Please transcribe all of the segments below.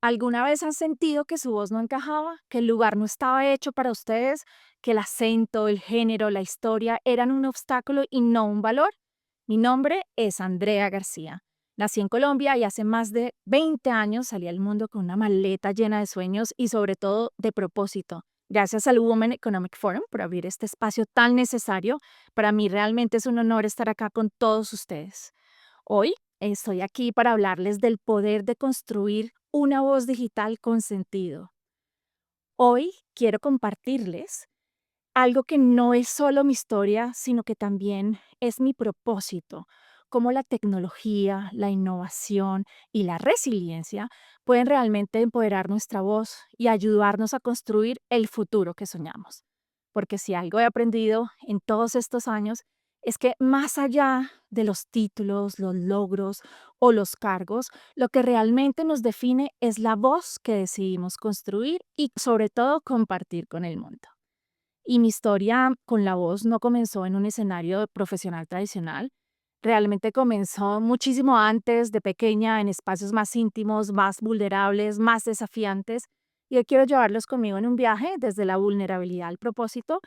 ¿Alguna vez han sentido que su voz no encajaba, que el lugar no estaba hecho para ustedes, que el acento, el género, la historia eran un obstáculo y no un valor? Mi nombre es Andrea García. Nací en Colombia y hace más de 20 años salí al mundo con una maleta llena de sueños y sobre todo de propósito. Gracias al Women Economic Forum por abrir este espacio tan necesario. Para mí realmente es un honor estar acá con todos ustedes. Hoy estoy aquí para hablarles del poder de construir una voz digital con sentido. Hoy quiero compartirles algo que no es solo mi historia, sino que también es mi propósito, cómo la tecnología, la innovación y la resiliencia pueden realmente empoderar nuestra voz y ayudarnos a construir el futuro que soñamos. Porque si algo he aprendido en todos estos años es que más allá de los títulos, los logros o los cargos, lo que realmente nos define es la voz que decidimos construir y sobre todo compartir con el mundo. Y mi historia con la voz no comenzó en un escenario profesional tradicional. Realmente comenzó muchísimo antes, de pequeña, en espacios más íntimos, más vulnerables, más desafiantes. Y hoy quiero llevarlos conmigo en un viaje desde la vulnerabilidad al propósito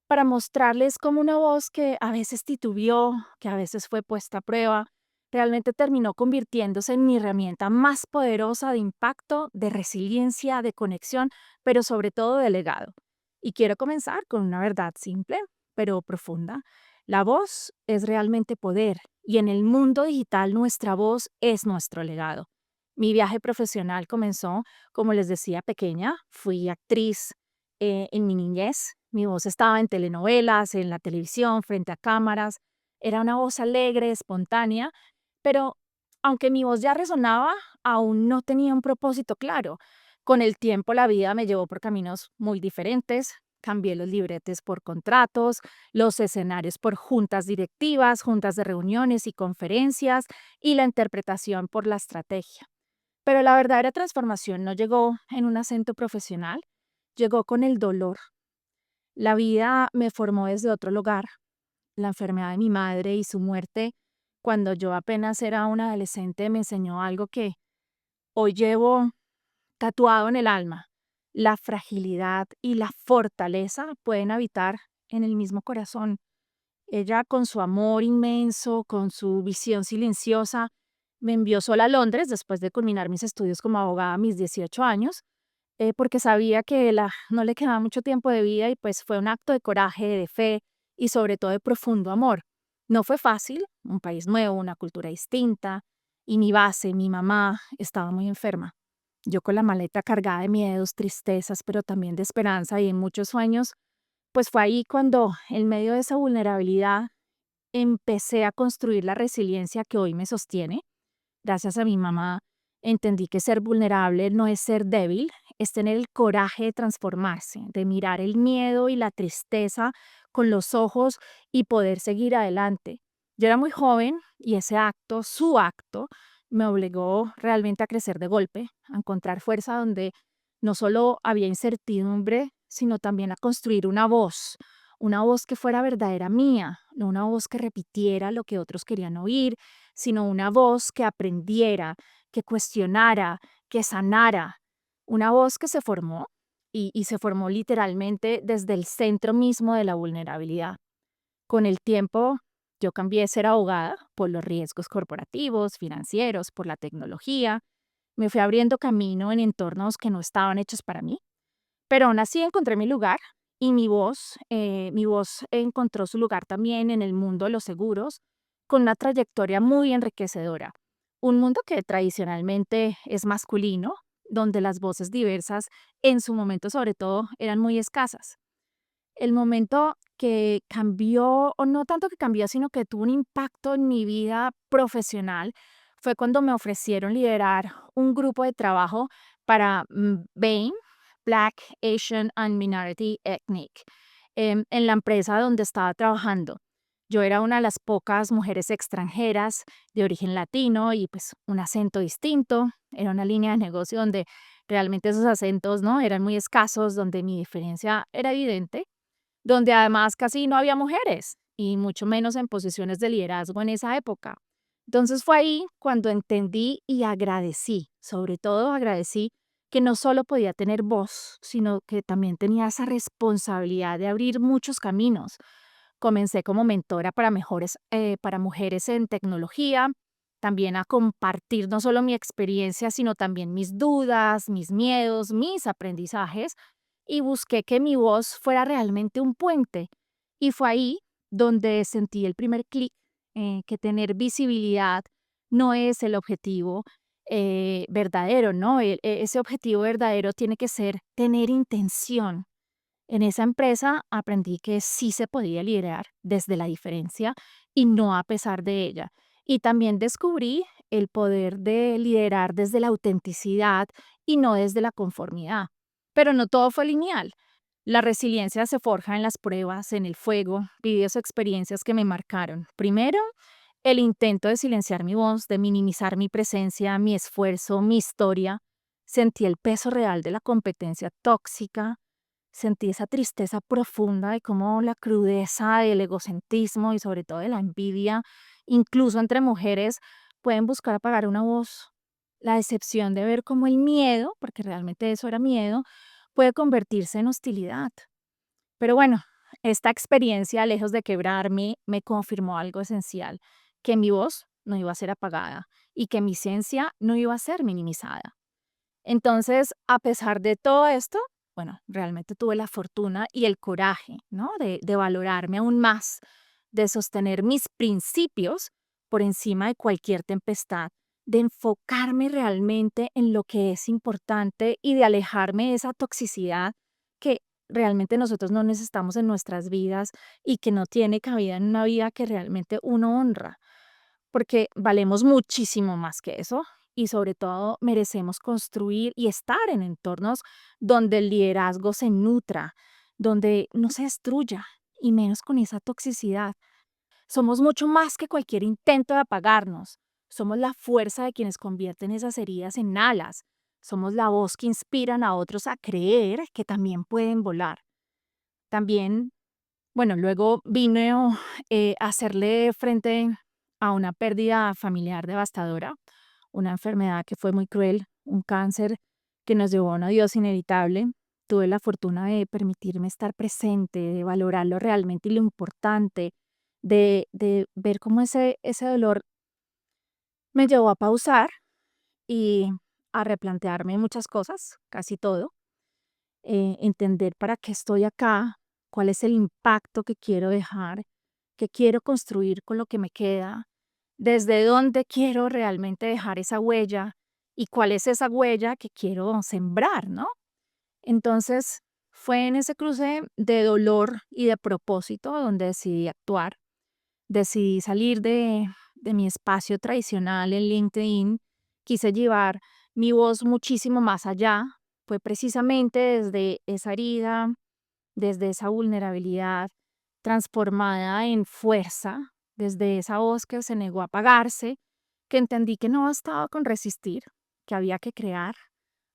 para mostrarles cómo una voz que a veces titubeó, que a veces fue puesta a prueba, realmente terminó convirtiéndose en mi herramienta más poderosa de impacto, de resiliencia, de conexión, pero sobre todo de legado. Y quiero comenzar con una verdad simple, pero profunda. La voz es realmente poder y en el mundo digital nuestra voz es nuestro legado. Mi viaje profesional comenzó, como les decía, pequeña. Fui actriz en mi niñez. Mi voz estaba en telenovelas, en la televisión, frente a cámaras. Era una voz alegre, espontánea, pero aunque mi voz ya resonaba, aún no tenía un propósito claro. Con el tiempo la vida me llevó por caminos muy diferentes. Cambié los libretes por contratos, los escenarios por juntas directivas, juntas de reuniones y conferencias, y la interpretación por la estrategia. Pero la verdadera transformación no llegó en un acento profesional, llegó con el dolor. La vida me formó desde otro lugar. La enfermedad de mi madre y su muerte, cuando yo apenas era una adolescente, me enseñó algo que hoy llevo tatuado en el alma. La fragilidad y la fortaleza pueden habitar en el mismo corazón. Ella, con su amor inmenso, con su visión silenciosa, me envió sola a Londres después de culminar mis estudios como abogada a mis 18 años, porque sabía que no le quedaba mucho tiempo de vida y pues fue un acto de coraje, de fe y sobre todo de profundo amor. No fue fácil, un país nuevo, una cultura distinta y mi base, mi mamá, estaba muy enferma. Yo con la maleta cargada de miedos, tristezas, pero también de esperanza y en muchos sueños, pues fue ahí cuando, en medio de esa vulnerabilidad, empecé a construir la resiliencia que hoy me sostiene. Gracias a mi mamá, entendí que ser vulnerable no es ser débil, es tener el coraje de transformarse, de mirar el miedo y la tristeza con los ojos y poder seguir adelante. Yo era muy joven y ese acto, su acto, me obligó realmente a crecer de golpe, a encontrar fuerza donde no solo había incertidumbre, sino también a construir una voz que fuera verdadera mía, no una voz que repitiera lo que otros querían oír, sino una voz que aprendiera, que cuestionara, que sanara, una voz que se formó y se formó literalmente desde el centro mismo de la vulnerabilidad. Con el tiempo, yo cambié de ser abogada por los riesgos corporativos, financieros, por la tecnología. Me fui abriendo camino en entornos que no estaban hechos para mí, pero aún así encontré mi lugar y mi voz encontró su lugar también en el mundo de los seguros, con una trayectoria muy enriquecedora. Un mundo que tradicionalmente es masculino, donde las voces diversas, en su momento sobre todo, eran muy escasas. El momento que cambió, o no tanto que cambió, sino que tuvo un impacto en mi vida profesional, fue cuando me ofrecieron liderar un grupo de trabajo para Bain, Black, Asian and Minority Ethnic, en la empresa donde estaba trabajando. Yo era una de las pocas mujeres extranjeras de origen latino y pues un acento distinto. Era una línea de negocio donde realmente esos acentos, ¿no?, eran muy escasos, donde mi diferencia era evidente, donde además casi no había mujeres y mucho menos en posiciones de liderazgo en esa época. Entonces fue ahí cuando entendí y agradecí, sobre todo agradecí que no solo podía tener voz, sino que también tenía esa responsabilidad de abrir muchos caminos. Comencé como mentora para mujeres en tecnología, también a compartir no solo mi experiencia, sino también mis dudas, mis miedos, mis aprendizajes, y busqué que mi voz fuera realmente un puente. Y fue ahí donde sentí el primer clic, que tener visibilidad no es el objetivo verdadero, ¿no? Ese objetivo verdadero tiene que ser tener intención. En esa empresa aprendí que sí se podía liderar desde la diferencia y no a pesar de ella. Y también descubrí el poder de liderar desde la autenticidad y no desde la conformidad. Pero no todo fue lineal. La resiliencia se forja en las pruebas, en el fuego, viví experiencias que me marcaron. Primero, el intento de silenciar mi voz, de minimizar mi presencia, mi esfuerzo, mi historia. Sentí el peso real de la competencia tóxica. Sentí esa tristeza profunda de cómo la crudeza del egocentrismo y sobre todo de la envidia, incluso entre mujeres, pueden buscar apagar una voz. La decepción de ver cómo el miedo, porque realmente eso era miedo, puede convertirse en hostilidad. Pero bueno, esta experiencia, lejos de quebrarme, me confirmó algo esencial, que mi voz no iba a ser apagada y que mi ciencia no iba a ser minimizada. Entonces, a pesar de todo esto, bueno, realmente tuve la fortuna y el coraje, ¿no? De valorarme aún más, de sostener mis principios por encima de cualquier tempestad, de enfocarme realmente en lo que es importante y de alejarme de esa toxicidad que realmente nosotros no necesitamos en nuestras vidas y que no tiene cabida en una vida que realmente uno honra, porque valemos muchísimo más que eso y sobre todo merecemos construir y estar en entornos donde el liderazgo se nutra, donde no se destruya y menos con esa toxicidad. Somos mucho más que cualquier intento de apagarnos. Somos la fuerza de quienes convierten esas heridas en alas. Somos la voz que inspiran a otros a creer que también pueden volar. También, bueno, luego vino a hacerle frente a una pérdida familiar devastadora, una enfermedad que fue muy cruel, un cáncer que nos llevó a un adiós inevitable. Tuve la fortuna de permitirme estar presente, de valorarlo realmente y lo importante, de ver cómo ese dolor me llevó a pausar y a replantearme muchas cosas, casi todo, entender para qué estoy acá, cuál es el impacto que quiero dejar, qué quiero construir con lo que me queda, desde dónde quiero realmente dejar esa huella y cuál es esa huella que quiero sembrar, ¿no? Entonces, fue en ese cruce de dolor y de propósito donde decidí actuar, decidí salir de mi espacio tradicional en LinkedIn, quise llevar mi voz muchísimo más allá, fue precisamente desde esa herida, desde esa vulnerabilidad transformada en fuerza, desde esa voz que se negó a apagarse, que entendí que no bastaba con resistir, que había que crear,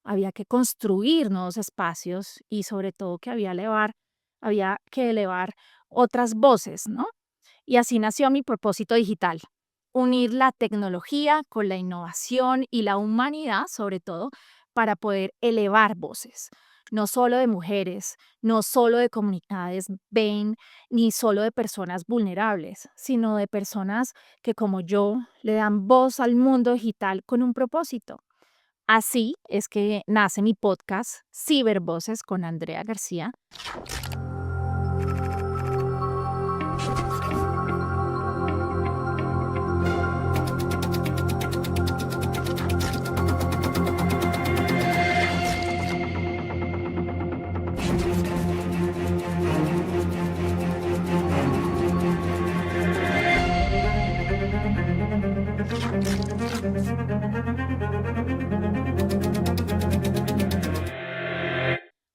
había que construir nuevos espacios y sobre todo que había que elevar otras voces, ¿no? Y así nació mi propósito digital, unir la tecnología con la innovación y la humanidad, sobre todo, para poder elevar voces, no solo de mujeres, no solo de comunidades BEN, ni solo de personas vulnerables, sino de personas que como yo le dan voz al mundo digital con un propósito. Así es que nace mi podcast Cibervoces con Andrea García.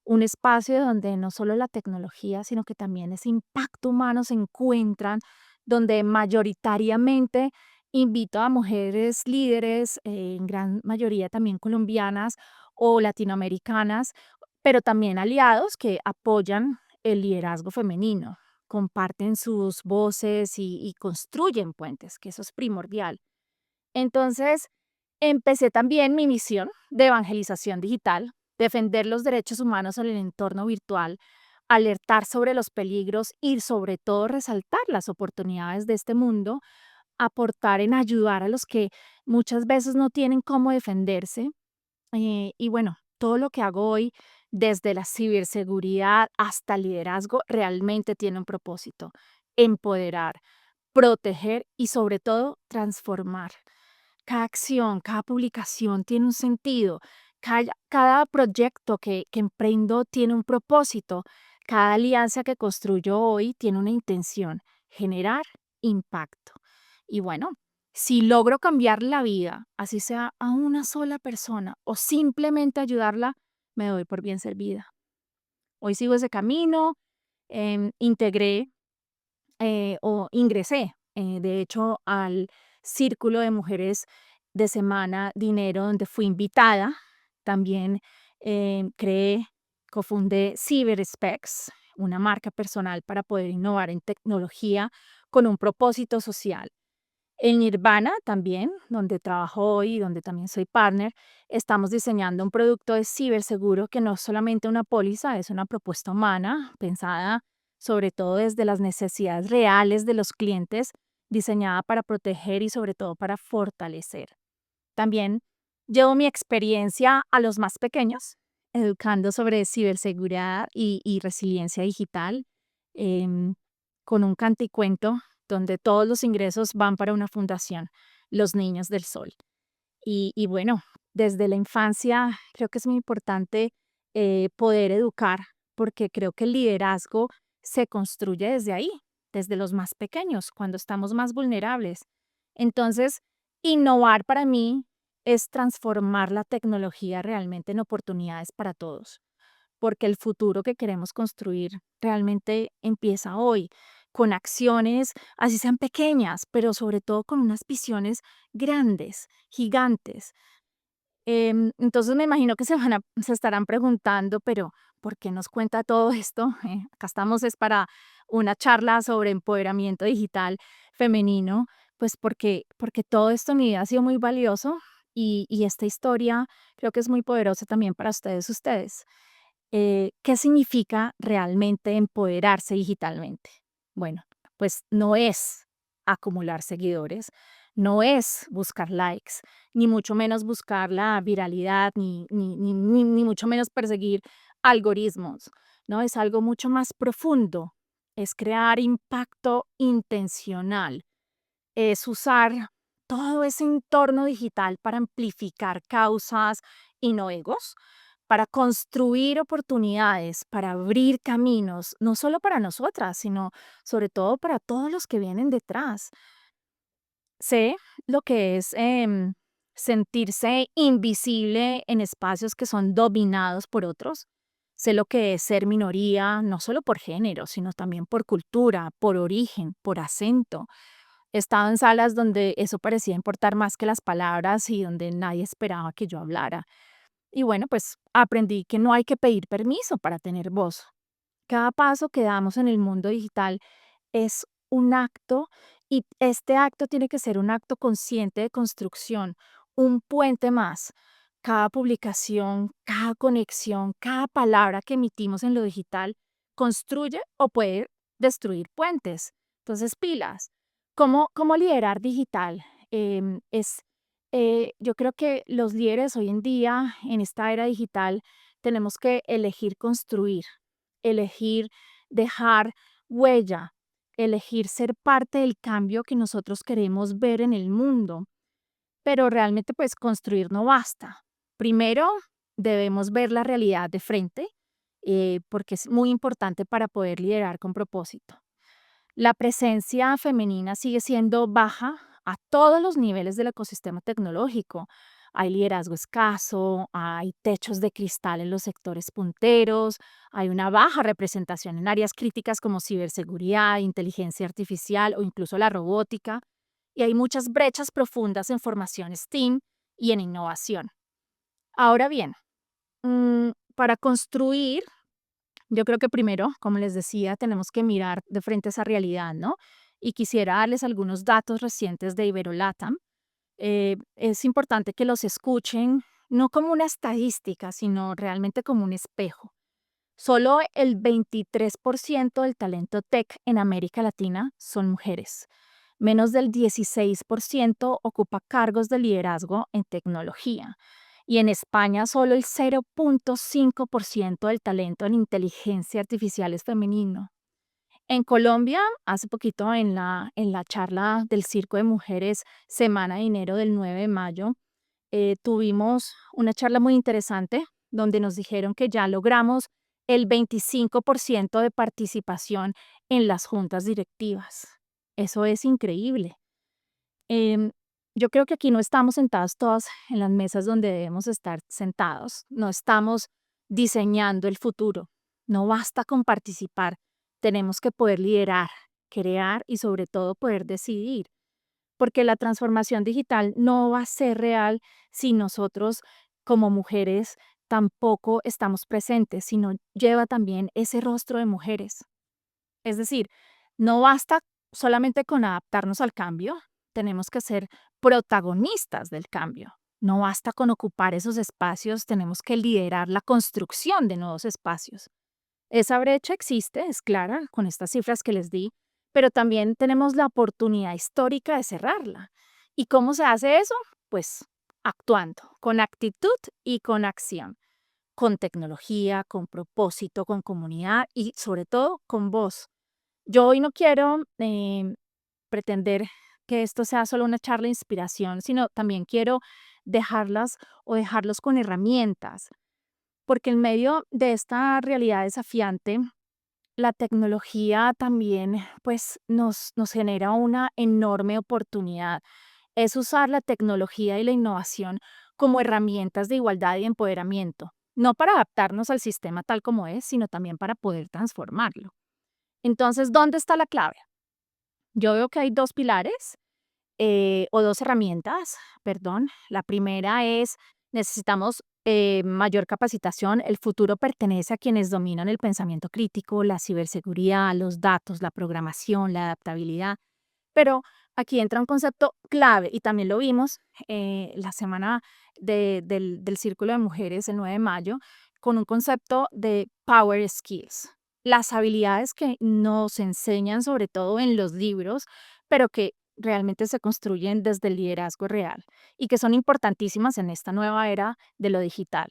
Un espacio donde no solo la tecnología, sino que también ese impacto humano se encuentran, donde mayoritariamente invito a mujeres líderes, en gran mayoría también colombianas o latinoamericanas, pero también aliados que apoyan el liderazgo femenino, comparten sus voces y construyen puentes, que eso es primordial. Entonces, Empecé también mi misión de evangelización digital, defender los derechos humanos en el entorno virtual, alertar sobre los peligros y sobre todo resaltar las oportunidades de este mundo, aportar en ayudar a los que muchas veces no tienen cómo defenderse. Y bueno, todo lo que hago hoy, desde la ciberseguridad hasta el liderazgo, realmente tiene un propósito: empoderar, proteger y sobre todo transformar. Cada acción, cada publicación tiene un sentido, cada proyecto que emprendo tiene un propósito, cada alianza que construyo hoy tiene una intención: generar impacto. Y bueno, si logro cambiar la vida, así sea a una sola persona o simplemente ayudarla, me doy por bien servida. Hoy sigo ese camino, integré o ingresé, de hecho, al círculo de mujeres de Semana Dinero, donde fui invitada. También creé, cofundé CyberSpecs, una marca personal para poder innovar en tecnología con un propósito social. En Nirvana también, donde trabajo hoy y donde también soy partner, estamos diseñando un producto de ciberseguro que no es solamente una póliza, es una propuesta humana, pensada sobre todo desde las necesidades reales de los clientes, diseñada para proteger y sobre todo para fortalecer. También llevo mi experiencia a los más pequeños, educando sobre ciberseguridad y resiliencia digital, em, con un canticuento donde todos los ingresos van para una fundación, Los Niños del Sol. Y bueno, desde la infancia creo que es muy importante poder educar, porque creo que el liderazgo se construye desde ahí, desde los más pequeños, cuando estamos más vulnerables. Entonces, innovar para mí es transformar la tecnología realmente en oportunidades para todos, porque el futuro que queremos construir realmente empieza hoy, con acciones, así sean pequeñas, pero sobre todo con unas visiones grandes, gigantes. Entonces me imagino que se estarán preguntando, pero ¿por qué nos cuenta todo esto? Acá estamos es para una charla sobre empoderamiento digital femenino, pues porque todo esto en mi vida ha sido muy valioso y esta historia creo que es muy poderosa también para ustedes. ¿Qué significa realmente empoderarse digitalmente? Bueno, pues no es acumular seguidores, no es buscar likes, ni mucho menos buscar la viralidad, ni mucho menos perseguir algoritmos, ¿no? Es algo mucho más profundo, es crear impacto intencional, es usar todo ese entorno digital para amplificar causas y no egos, para construir oportunidades, para abrir caminos, no solo para nosotras, sino sobre todo para todos los que vienen detrás. Sé lo que es sentirse invisible en espacios que son dominados por otros. Sé lo que es ser minoría, no solo por género, sino también por cultura, por origen, por acento. He estado en salas donde eso parecía importar más que las palabras y donde nadie esperaba que yo hablara. Y bueno, pues aprendí que no hay que pedir permiso para tener voz. Cada paso que damos en el mundo digital es un acto y este acto tiene que ser un acto consciente de construcción, un puente más. Cada publicación, cada conexión, cada palabra que emitimos en lo digital construye o puede destruir puentes. Entonces, pilas. ¿Cómo liderar digital? Yo creo que los líderes hoy en día, en esta era digital, tenemos que elegir construir, elegir dejar huella, elegir ser parte del cambio que nosotros queremos ver en el mundo. Pero realmente, pues construir no basta. Primero, debemos ver la realidad de frente, porque es muy importante para poder liderar con propósito. La presencia femenina sigue siendo baja a todos los niveles del ecosistema tecnológico. Hay liderazgo escaso, hay techos de cristal en los sectores punteros, hay una baja representación en áreas críticas como ciberseguridad, inteligencia artificial o incluso la robótica, y hay muchas brechas profundas en formación STEAM y en innovación. Ahora bien, para construir, yo creo que primero, como les decía, tenemos que mirar de frente a esa realidad, ¿no? Y quisiera darles algunos datos recientes de Iberolatam. Es importante que los escuchen, no como una estadística, sino realmente como un espejo. Solo el 23% del talento tech en América Latina son mujeres. Menos del 16% ocupa cargos de liderazgo en tecnología. Y en España solo el 0,5% del talento en inteligencia artificial es femenino. En Colombia, hace poquito en la charla del Circo de Mujeres, Semana de Enero del 9 de mayo, tuvimos una charla muy interesante donde nos dijeron que ya logramos el 25% de participación en las juntas directivas. Eso es increíble. Em, yo creo que aquí no estamos sentadas todas en las mesas donde debemos estar sentados. No estamos diseñando el futuro. No basta con participar. Tenemos que poder liderar, crear y sobre todo poder decidir, porque la transformación digital no va a ser real si nosotros como mujeres tampoco estamos presentes, sino lleva también ese rostro de mujeres. Es decir, no basta solamente con adaptarnos al cambio, tenemos que ser protagonistas del cambio. No basta con ocupar esos espacios, tenemos que liderar la construcción de nuevos espacios. Esa brecha existe, es clara, con estas cifras que les di, pero también tenemos la oportunidad histórica de cerrarla. ¿Y cómo se hace eso? Pues actuando, con actitud y con acción, con tecnología, con propósito, con comunidad y sobre todo con voz. Yo hoy no quiero pretender que esto sea solo una charla de inspiración, sino también quiero dejarlas o dejarlos con herramientas, porque en medio de esta realidad desafiante, la tecnología también pues nos genera una enorme oportunidad. Es usar la tecnología y la innovación como herramientas de igualdad y empoderamiento, no para adaptarnos al sistema tal como es, sino también para poder transformarlo. Entonces, ¿dónde está la clave? Yo veo que hay dos pilares o dos herramientas, perdón. La primera es, necesitamos mayor capacitación. El futuro pertenece a quienes dominan el pensamiento crítico, la ciberseguridad, los datos, la programación, la adaptabilidad. Pero aquí entra un concepto clave y también lo vimos la semana del Círculo de Mujeres el 9 de mayo con un concepto de power skills, las habilidades que nos enseñan sobre todo en los libros, pero que realmente se construyen desde el liderazgo real y que son importantísimas en esta nueva era de lo digital.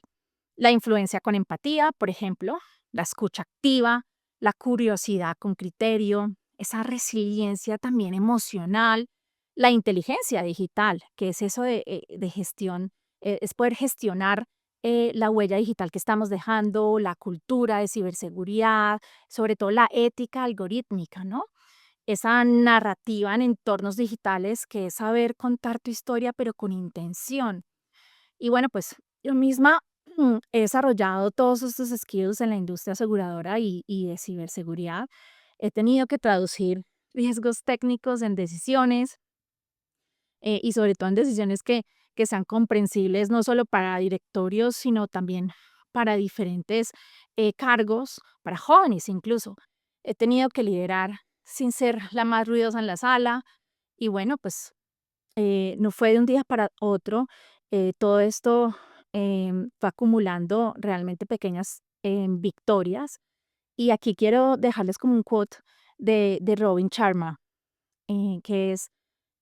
La influencia con empatía, por ejemplo, la escucha activa, la curiosidad con criterio, esa resiliencia también emocional, la inteligencia digital, que es eso de gestión, es poder gestionar la huella digital que estamos dejando, la cultura de ciberseguridad, sobre todo la ética algorítmica, ¿no? Esa narrativa en entornos digitales que es saber contar tu historia, pero con intención. Y bueno, pues yo misma he desarrollado todos estos skills en la industria aseguradora y de ciberseguridad. He tenido que traducir riesgos técnicos en decisiones y sobre todo en decisiones que sean comprensibles no solo para directorios, sino también para diferentes cargos, para jóvenes incluso. He tenido que liderar sin ser la más ruidosa en la sala y bueno, pues no fue de un día para otro, todo esto fue acumulando realmente pequeñas victorias. Y aquí quiero dejarles como un quote de Robin Sharma, que es,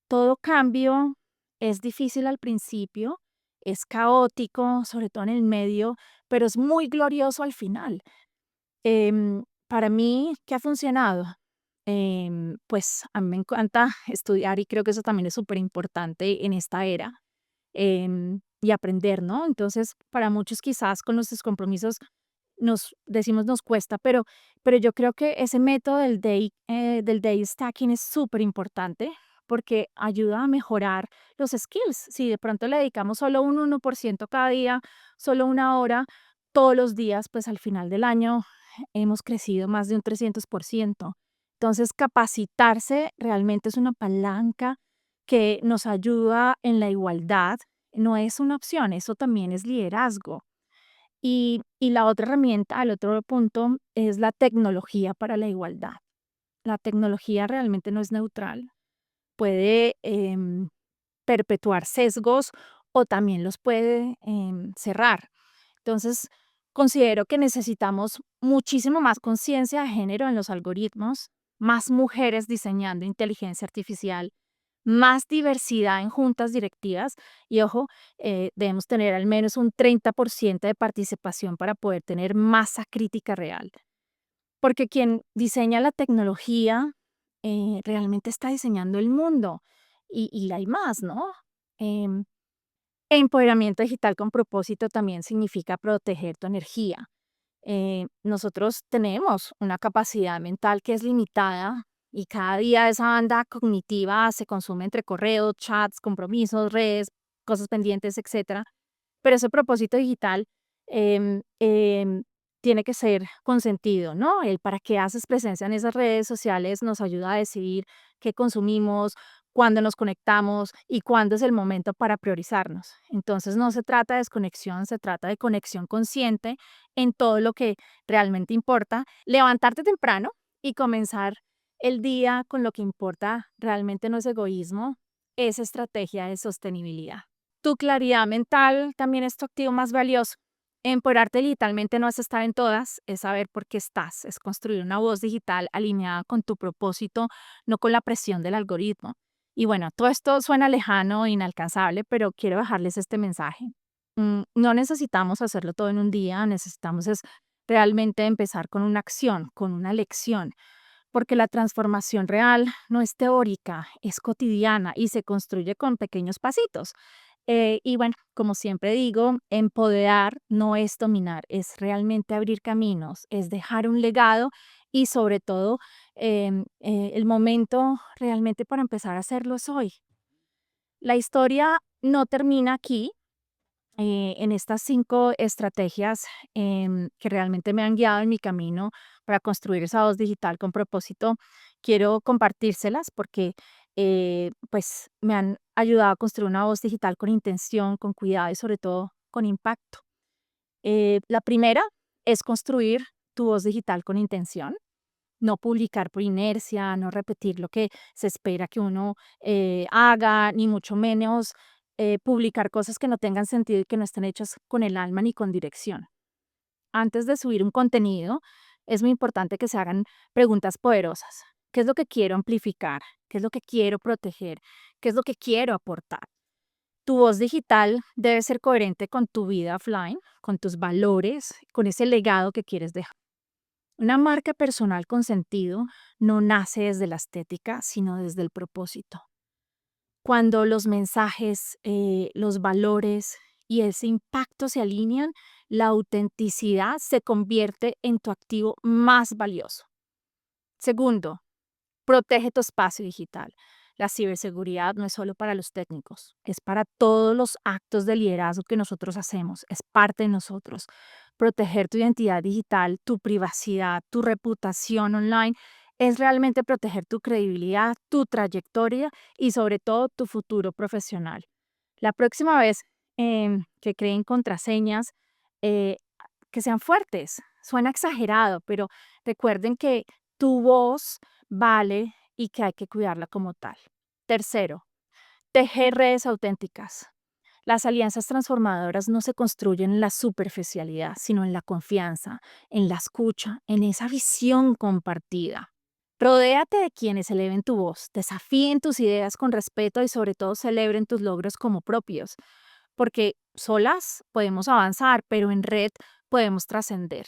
todo cambio es difícil al principio, es caótico, sobre todo en el medio, pero es muy glorioso al final. Para mí, ¿qué ha funcionado? Pues a mí me encanta estudiar y creo que eso también es súper importante en esta era y aprender, ¿no? Entonces, para muchos quizás con nuestros compromisos nos decimos nos cuesta, pero yo creo que ese método del day stacking es súper importante porque ayuda a mejorar los skills. Si de pronto le dedicamos solo un 1% cada día, solo una hora, todos los días, pues al final del año hemos crecido más de un 300%. Entonces, capacitarse realmente es una palanca que nos ayuda en la igualdad. No es una opción, eso también es liderazgo. Y la otra herramienta, el otro punto, es la tecnología para la igualdad. La tecnología realmente no es neutral. Puede perpetuar sesgos o también los puede cerrar. Entonces, considero que necesitamos muchísimo más conciencia de género en los algoritmos, más mujeres diseñando inteligencia artificial, más diversidad en juntas directivas y, ojo, debemos tener al menos un 30% de participación para poder tener masa crítica real. Porque quien diseña la tecnología realmente está diseñando el mundo y hay más, ¿no? Em, Empoderamiento digital con propósito también significa proteger tu energía. Nosotros tenemos una capacidad mental que es limitada y cada día esa banda cognitiva se consume entre correos, chats, compromisos, redes, cosas pendientes, etcétera. Pero ese propósito digital em, em, tiene que ser consentido, ¿no? El para qué haces presencia en esas redes sociales nos ayuda a decidir qué consumimos, cuándo nos conectamos y cuándo es el momento para priorizarnos. Entonces no se trata de desconexión, se trata de conexión consciente en todo lo que realmente importa. Levantarte temprano y comenzar el día con lo que importa realmente no es egoísmo, es estrategia de sostenibilidad. Tu claridad mental también es tu activo más valioso. Empoderarte digitalmente no es estar en todas, es saber por qué estás, es construir una voz digital alineada con tu propósito, no con la presión del algoritmo. Y bueno, todo esto suena lejano e inalcanzable, pero quiero dejarles este mensaje. No necesitamos hacerlo todo en un día, necesitamos es realmente empezar con una acción, con una lección, porque la transformación real no es teórica, es cotidiana y se construye con pequeños pasitos. Y bueno, como siempre digo, empoderar no es dominar, es realmente abrir caminos, es dejar un legado y sobre todo el momento realmente para empezar a hacerlo es hoy. La historia no termina aquí. En estas 5 estrategias que realmente me han guiado en mi camino para construir esa voz digital con propósito, quiero compartírselas porque pues me han ayudado a construir una voz digital con intención, con cuidado y sobre todo con impacto. La primera es construir tu voz digital con intención, no publicar por inercia, no repetir lo que se espera que uno haga, ni mucho menos publicar cosas que no tengan sentido y que no estén hechas con el alma ni con dirección. Antes de subir un contenido, es muy importante que se hagan preguntas poderosas. ¿Qué es lo que quiero amplificar? ¿Qué es lo que quiero proteger? ¿Qué es lo que quiero aportar? Tu voz digital debe ser coherente con tu vida offline, con tus valores, con ese legado que quieres dejar. Una marca personal con sentido no nace desde la estética, sino desde el propósito. Cuando los mensajes, los valores y ese impacto se alinean, la autenticidad se convierte en tu activo más valioso. Segundo, protege tu espacio digital. La ciberseguridad no es solo para los técnicos, es para todos los actos de liderazgo que nosotros hacemos, es parte de nosotros. Proteger tu identidad digital, tu privacidad, tu reputación online, es realmente proteger tu credibilidad, tu trayectoria y sobre todo tu futuro profesional. La próxima vez que creen contraseñas, eh, que sean fuertes, suena exagerado, pero recuerden que tu voz vale y que hay que cuidarla como tal. Tercero, tejer redes auténticas. Las alianzas transformadoras no se construyen en la superficialidad, sino en la confianza, en la escucha, en esa visión compartida. Rodéate de quienes eleven tu voz, desafíen tus ideas con respeto y sobre todo celebren tus logros como propios, porque solas podemos avanzar, pero en red podemos trascender.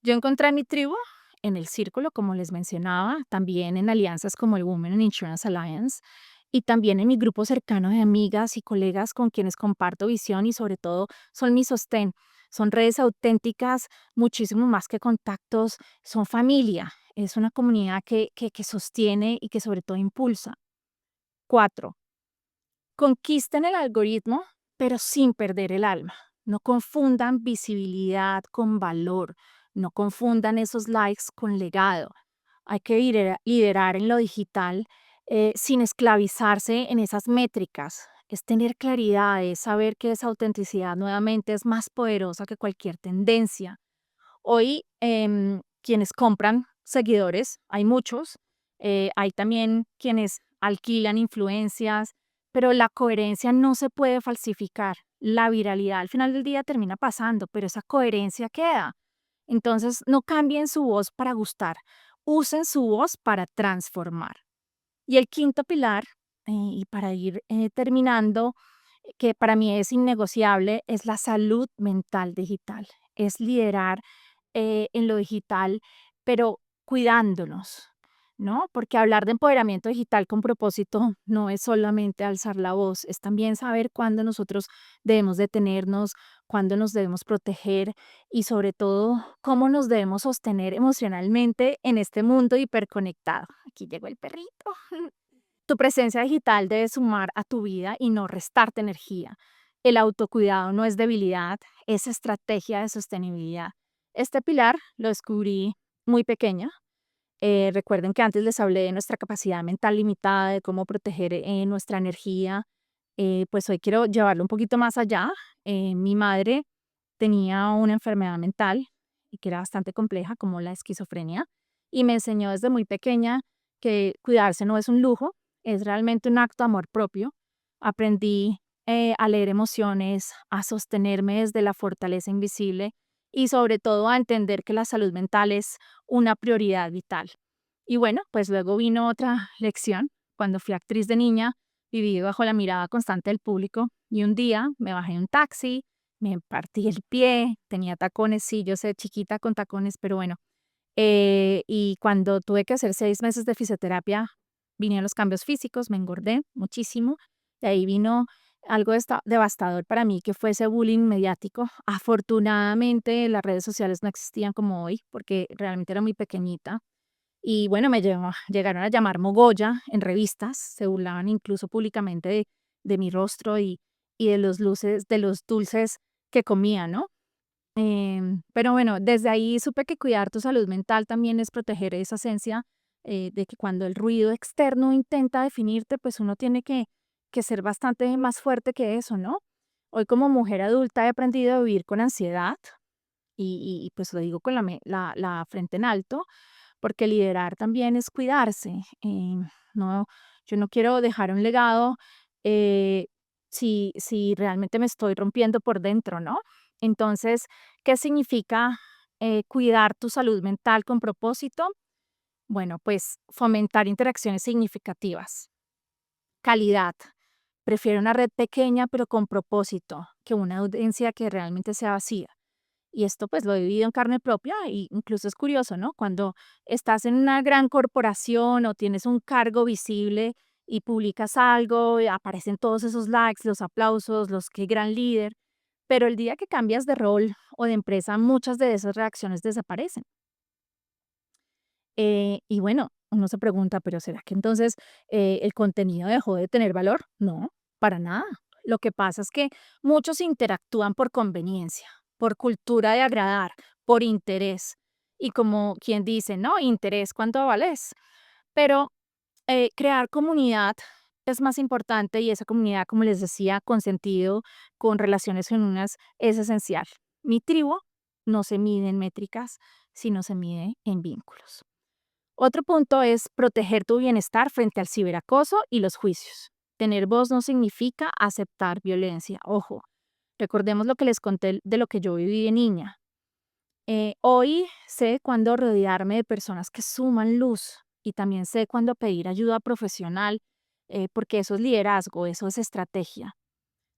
Yo encontré mi tribu en el círculo, como les mencionaba, también en alianzas como el Women in Insurance Alliance y también en mi grupo cercano de amigas y colegas con quienes comparto visión y sobre todo son mi sostén. Son redes auténticas, muchísimo más que contactos, son familia, es una comunidad que sostiene y que sobre todo impulsa. 4. Conquisten el algoritmo, pero sin perder el alma. No confundan visibilidad con valor. No confundan esos likes con legado. Hay que liderar en lo digital sin esclavizarse en esas métricas. Es tener claridad, es saber que esa autenticidad nuevamente es más poderosa que cualquier tendencia. Hoy, quienes compran seguidores, hay muchos. Hay también quienes alquilan influencias, pero la coherencia no se puede falsificar. La viralidad al final del día termina pasando, pero esa coherencia queda. Entonces, no cambien su voz para gustar, usen su voz para transformar. Y el quinto pilar, y para ir terminando, que para mí es innegociable, es la salud mental digital. Es liderar en lo digital, pero cuidándonos, ¿no? Porque hablar de empoderamiento digital con propósito no es solamente alzar la voz, es también saber cuándo nosotros debemos detenernos, cuándo nos debemos proteger y sobre todo cómo nos debemos sostener emocionalmente en este mundo hiperconectado. Aquí llegó el perrito. Tu presencia digital debe sumar a tu vida y no restarte energía. El autocuidado no es debilidad, es estrategia de sostenibilidad. Este pilar lo descubrí muy pequeña. Recuerden que antes les hablé de nuestra capacidad mental limitada, de cómo proteger nuestra energía. Pues hoy quiero llevarlo un poquito más allá. Mi madre tenía una enfermedad mental y que era bastante compleja, como la esquizofrenia, y me enseñó desde muy pequeña que cuidarse no es un lujo, es realmente un acto de amor propio. Aprendí a leer emociones, a sostenerme desde la fortaleza invisible y sobre todo a entender que la salud mental es una prioridad vital. Y bueno, pues luego vino otra lección. Cuando fui actriz de niña, viví bajo la mirada constante del público y un día me bajé de un taxi, me partí el pie, tenía tacones, sí, yo sé, chiquita con tacones, pero bueno. Y cuando tuve que hacer 6 meses de fisioterapia, vinieron los cambios físicos, me engordé muchísimo. De ahí vino algo devastador para mí, que fue ese bullying mediático. Afortunadamente, las redes sociales no existían como hoy, porque realmente era muy pequeñita. Y bueno, llegaron a llamar mogolla en revistas, se burlaban incluso públicamente de mi rostro y de los dulces que comía, ¿no? Pero bueno, desde ahí supe que cuidar tu salud mental también es proteger esa esencia, de que cuando el ruido externo intenta definirte, pues uno tiene que ser bastante más fuerte que eso, ¿no? Hoy como mujer adulta he aprendido a vivir con ansiedad pues lo digo con la frente en alto, porque liderar también es cuidarse. No, yo no quiero dejar un legado eh, si realmente me estoy rompiendo por dentro, ¿no? Entonces, ¿qué significa cuidar tu salud mental con propósito? Bueno, pues fomentar interacciones significativas, calidad. Prefiero una red pequeña pero con propósito que una audiencia que realmente sea vacía. Y esto pues lo he vivido en carne propia y incluso es curioso, ¿no? Cuando estás en una gran corporación o tienes un cargo visible y publicas algo, y aparecen todos esos likes, los aplausos, los qué gran líder, pero el día que cambias de rol o de empresa, muchas de esas reacciones desaparecen. Y bueno, uno se pregunta, pero ¿será que entonces el contenido dejó de tener valor? No, para nada. Lo que pasa es que muchos interactúan por conveniencia, por cultura de agradar, por interés. Y como quien dice, ¿no? Interés, ¿cuánto vales? Pero crear comunidad es más importante y esa comunidad, como les decía, con sentido, con relaciones genuinas, es esencial. Mi tribu no se mide en métricas, sino se mide en vínculos. Otro punto es proteger tu bienestar frente al ciberacoso y los juicios. Tener voz no significa aceptar violencia. Ojo, recordemos lo que les conté de lo que yo viví de niña. Hoy sé cuándo rodearme de personas que suman luz y también sé cuándo pedir ayuda profesional, porque eso es liderazgo, eso es estrategia.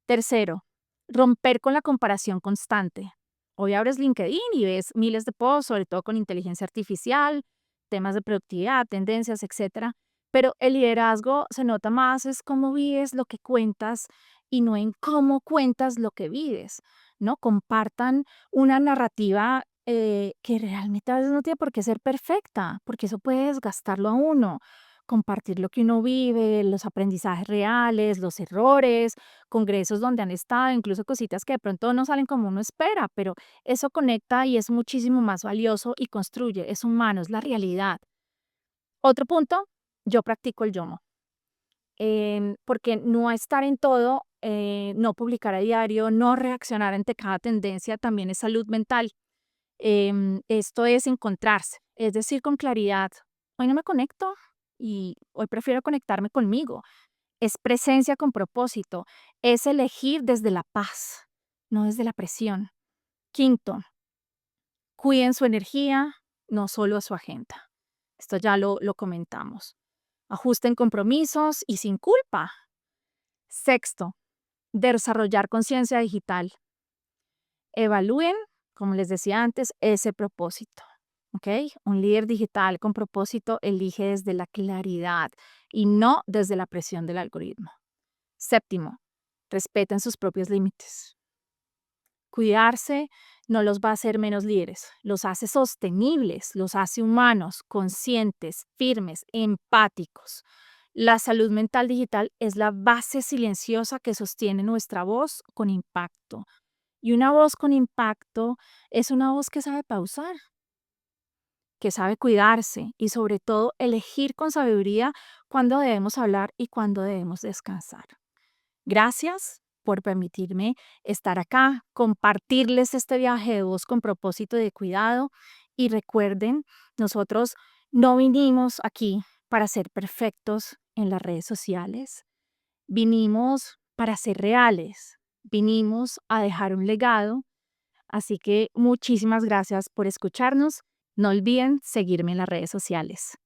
Tercero, romper con la comparación constante. Hoy abres LinkedIn y ves miles de posts, sobre todo con inteligencia artificial, temas de productividad, tendencias, etcétera. Pero el liderazgo se nota más es cómo vives lo que cuentas y no en cómo cuentas lo que vives, ¿no? Compartan una narrativa que realmente a veces no tiene por qué ser perfecta, porque eso puede desgastarlo a uno. Compartir lo que uno vive, los aprendizajes reales, los errores, congresos donde han estado, incluso cositas que de pronto no salen como uno espera, pero eso conecta y es muchísimo más valioso y construye, es humano, es la realidad. Otro punto, yo practico el yomo, porque no estar en todo, no publicar a diario, no reaccionar ante cada tendencia también es salud mental. Esto es encontrarse, es decir, con claridad, hoy no me conecto y hoy prefiero conectarme conmigo. Es presencia con propósito. Es elegir desde la paz, no desde la presión. Quinto, cuiden su energía, no solo su agenda. Esto ya lo comentamos. Ajusten compromisos y sin culpa. Sexto, desarrollar conciencia digital. Evalúen, como les decía antes, ese propósito. ¿Ok? Un líder digital con propósito elige desde la claridad y no desde la presión del algoritmo. Séptimo, respeten sus propios límites. Cuidarse no los va a hacer menos líderes, los hace sostenibles, los hace humanos, conscientes, firmes, empáticos. La salud mental digital es la base silenciosa que sostiene nuestra voz con impacto. Y una voz con impacto es una voz que sabe pausar, que sabe cuidarse y sobre todo elegir con sabiduría cuándo debemos hablar y cuándo debemos descansar. Gracias por permitirme estar acá, compartirles este viaje de voz con propósito de cuidado y recuerden, nosotros no vinimos aquí para ser perfectos en las redes sociales, vinimos para ser reales, vinimos a dejar un legado, así que muchísimas gracias por escucharnos. No olviden seguirme en las redes sociales.